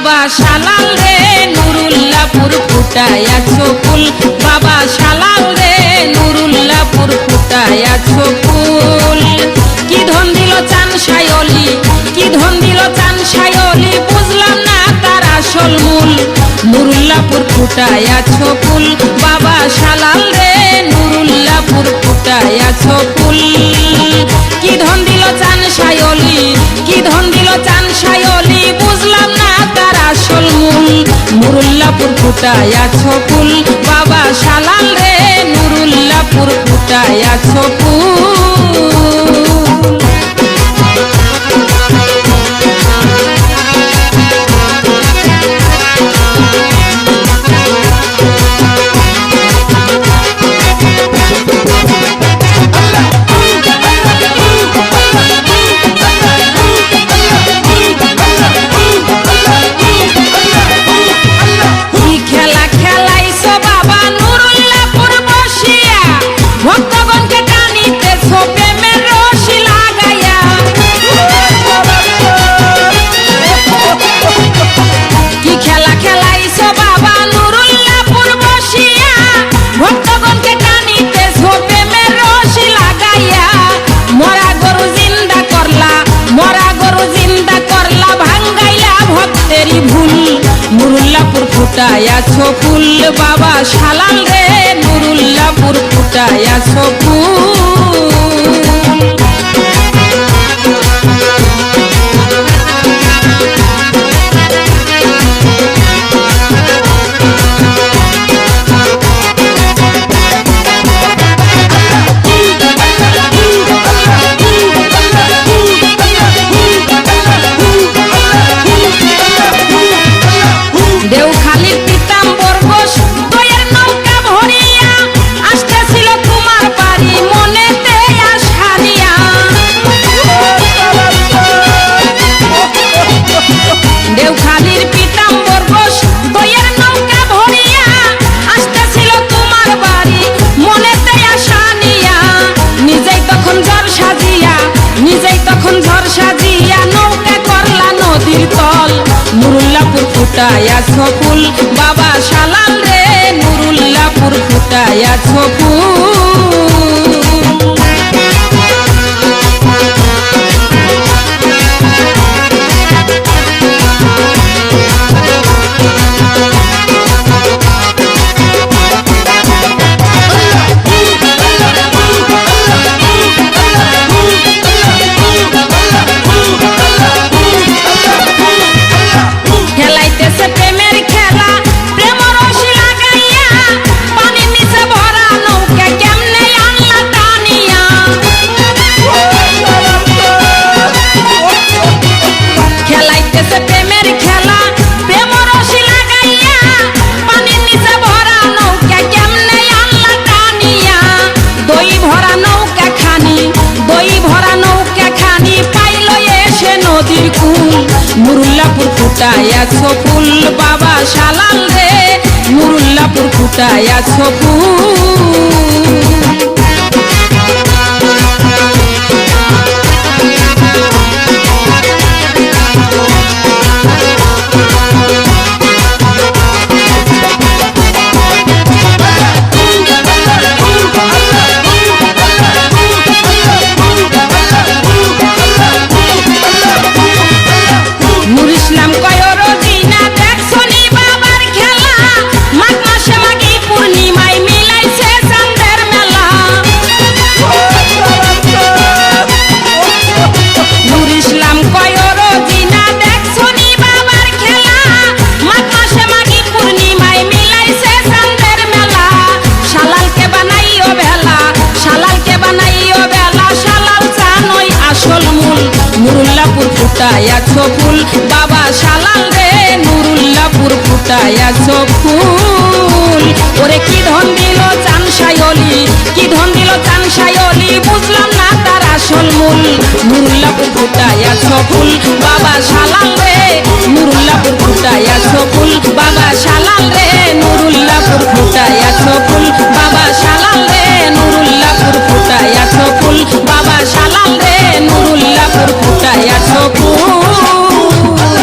বাবা শালাল রে নুরুল্লাহপুর ফুটায়াছো ফুল, বাবা শালাল রে নুরুল্লাহপুর ফুটায়াছো ফুল। কি ধন দিল চান সায়লি, কি ধন দিল চান সায়লি, বুঝলাম না তার আসল মূল। নুরুল্লাহপুর ফুটায়াছো ফুল, বাবা শালাল রে নুরুল্লাহপুর ফুটায়াছো ফুল। কি ধন দিল চান সায়লি, কি ধন দিল চান সায়লি, বুঝলাম না তার আসল মূল। নুরুল্লাহপুর ফুটায়াছো ফুল, বাবা শালাল রে নুরুল্লাহপুর ফুটায়াছো ফুল। নুরুল্লাহপুর ফুটায়াছো ফুল, বাবা শালাল রে নুরুল্লাহপুর ফুটায়াছো ফুল। দেওখালির পিতাম্বর ঘোষ দয়ের নৌকা ভরিয়া আসতেছিল তোমার বাড়ি মনেতে আশা নিয়া। দেওখালির পিতাম্বর ঘোষ দয়ের নৌকা ভরিয়া আসতেছিল তোমার বাড়ি মনেতে আশা নিয়া। নিজেই তখন ঝড় সাজিয়া, নিজেই তখন ঝড় সাজিয়া নৌকা করলা নদীর তল। নুরুল্লাহপুর ফুটায়াছো ফুল, বাবা শালাল রে নুরুল্লাহপুর ফুটায়াছো ফুল। নুরুল্লাহপুর ফুটায়াছো ফুল, বাবা শালাল রে নুরুল্লাহপুর ফুটায়াছো ফুল। নুরুল্লাহপুর ফুটায়াছো ফুল, বাবা শালাল রে নুরুল্লাহপুর ফুটায়াছো ফুল। ওরে কি ধন দিল চান সায়লি, কি ধন দিল চান সায়লি, বুঝলাম না তার আসল মূল। নুরুল্লাহপুর ফুটায়াছো ফুল, বাবা শালাল রে নুরুল্লাহপুর ফুটায়াছো ফুল, বাবা শালাল রে